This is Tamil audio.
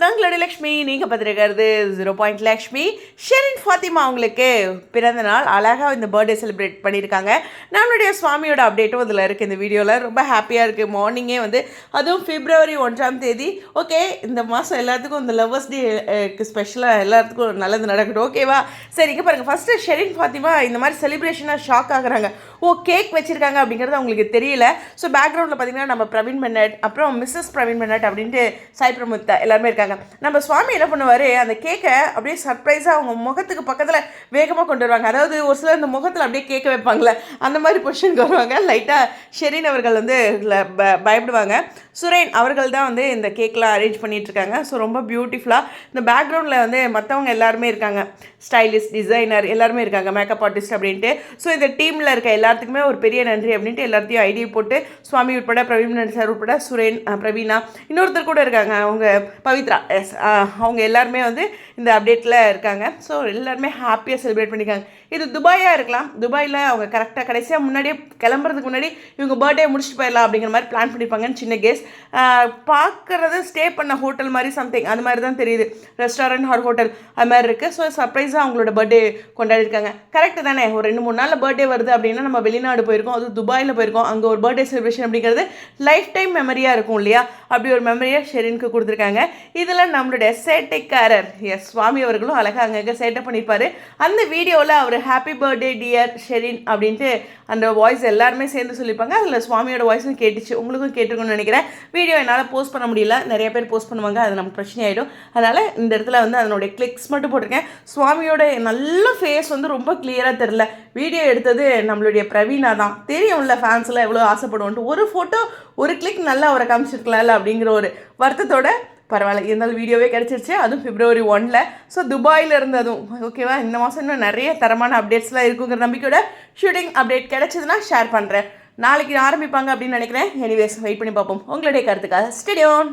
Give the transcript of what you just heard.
நாங்களோட லக்ஷ்மி. நீங்கள் பார்த்துருக்கிறது 0 லக்ஷ்மி. ஷெரின் ஃபாத்திமா அவங்களுக்கு பிறந்த நாள் அழகாக இந்த பர்த்டே செலிப்ரேட் பண்ணியிருக்காங்க. நம்மளுடைய சுவாமியோட அப்டேட்டும் இதில் இருக்குது. இந்த வீடியோவில் ரொம்ப ஹாப்பியாக இருக்குது. மார்னிங்கே அதுவும் February 1 ஓகே, இந்த மாதம் எல்லாத்துக்கும் இந்த லவ்வர்ஸ் டேக்கு ஸ்பெஷலாக எல்லாத்துக்கும் நல்லது நடக்கட்டும். ஓகேவா? சரி, இங்கே பாருங்கள். ஃபஸ்ட்டு ஷெரின் ஃபாத்திமா இந்த மாதிரி செலிப்ரேஷனாக ஷாக் ஆகுறாங்க. கேக் வச்சுருக்காங்க அப்படிங்கிறது அவங்களுக்கு தெரியல. ஸோ பேக்ரவுண்டில் பார்த்தீங்கன்னா நம்ம பிரவீன் பென்னட், அப்புறம் மிஸ்ஸஸ் பிரவீன் பென்னட் அப்படின்ட்டு சாய் பிரமுத்தா எல்லாருமே இருக்காங்க. நம்ம சுவாமி என்ன பண்ணுவார், அந்த கேக்கை அப்படியே சர்ப்ரைஸாக அவங்க முகத்துக்கு பக்கத்தில் வேகமாக கொண்டு வருவாங்க. அதாவது ஒரு சிலர் இந்த முகத்தில் அப்படியே கேட்க வைப்பாங்களே, அந்த மாதிரி பொசிஷனுக்கு வருவாங்க. லைட்டாக ஷெரின் அவர்கள் பயப்படுவாங்க. சுரேன் அவர்கள் தான் இந்த கேக்கெலாம் அரேஞ்ச் பண்ணிகிட்ருக்காங்க. ஸோ ரொம்ப பியூட்டிஃபுல்லாக இந்த பேக்ரவுண்டில் மற்றவங்க எல்லாருமே இருக்காங்க. ஸ்டைலிஸ்ட், டிசைனர் எல்லாருமே இருக்காங்க, மேக்கப் ஆர்டிஸ்ட் அப்படின்ட்டு. ஸோ இந்த டீமில் இருக்க எல்லாத்துக்குமே ஒரு பெரிய நன்றி அப்படின்ட்டு எல்லாத்தையும் ஐடியா போட்டு சுவாமி உட்பட, பிரவீன் சார் உட்பட, சுரேன், பிரவீனா, இன்னொருத்தர் கூட இருக்காங்க, அவங்க பவித்ரா, அவங்க எல்லாருமே இந்த அப்டேட்டில் இருக்காங்க. ஸோ எல்லாருமே ஹாப்பியாக செலிப்ரேட் பண்ணியிருக்காங்க. இது துபாயாக இருக்கலாம். துபாயில் அவங்க கரெக்டாக கடைசியாக முன்னாடியே கிளம்புறதுக்கு முன்னாடி இவங்க பர்த்டே முடிச்சுட்டு போயிடலாம் அப்படிங்கிற மாதிரி பிளான் பண்ணியிருப்பாங்கன்னு சின்ன கேஸ். பார்க்குறது ஸ்டே பண்ண ஹோட்டல் மாதிரி சம்திங் அது மாதிரி தான் தெரியுது. ரெஸ்டாரண்ட் ஆர் ஹோட்டல் அது மாதிரி இருக்குது. ஸோ சர்ப்ரைஸாக அவங்களோட பர்த்டே கொண்டாடிருக்காங்க. கரெக்டு தானே? ஒரு 2-3 நாளில் பர்த்டே வருது அப்படின்னா நம்ம வெளிநாடு போயிருக்கோம், அது துபாயில் போயிருக்கோம். அங்கே ஒரு பர்த்டே செலிப்ரேஷன் அப்படிங்கிறது லைஃப் டைம் மெமரியாக இருக்கும் இல்லையா? அப்படி ஒரு மெமரியாக ஷெரினுக்கு கொடுத்துருக்காங்க. இதில் நம்மளுடைய சேட்டைக்காரர் சுவாமி அவர்களும் அழகாக அங்கங்கே சேட்டை பண்ணியிருப்பார். அந்த வீடியோவில் அவர் ஹாப்பி பர்த்டே டியர் ஷெரின் அப்படின்ட்டு அந்த வாய்ஸ் எல்லாருமே சேர்ந்து சொல்லியிருப்பாங்க. அதில் சுவாமியோட வாய்ஸும் கேட்டுச்சு. உங்களுக்கும் கேட்டுருக்குன்னு நினைக்கிறேன். வீடியோ என்னால் போஸ்ட் பண்ண முடியல, நிறைய பேர் போஸ்ட் பண்ணுவாங்க, அது நமக்கு பிரச்சனை ஆகிடும். அதனால் இந்த இடத்துல அதனுடைய கிளிக்ஸ் மட்டும் போட்டிருக்கேன். சுவாமியோட நல்ல ஃபேஸ் ரொம்ப கிளியராக தெரில. வீடியோ எடுத்தது நம்மளுடைய பிரவீனா தான். தெரியும்ல ஃபேன்ஸ்லாம் எவ்வளோ ஆசைப்படுவோன்ட்டு. ஒரு ஃபோட்டோ ஒரு கிளிக் நல்லா அவரை காமிச்சிருக்கலாம்ல அப்படிங்கிற ஒரு வருத்தத்தோட பரவாயில்ல, இருந்தாலும் வீடியோவே கிடச்சிருச்சு. அதுவும் February 1. ஸோ துபாயில் இருந்ததும் ஓகேவா? இந்த மாதம் இன்னும் நிறைய தரமான அப்டேட்ஸ்லாம் இருக்குங்கிற நம்பிக்கையோட ஷூட்டிங் அப்டேட் கிடச்சிதுன்னா ஷேர் பண்ணுறேன். நாளைக்கு ஆரம்பிப்பாங்க அப்படின்னு நினைக்கிறேன். எனிவேஸ் வெயிட் பண்ணி பார்ப்போம். உங்களுடைய கருத்துக்காக ஸ்டே டியூன்.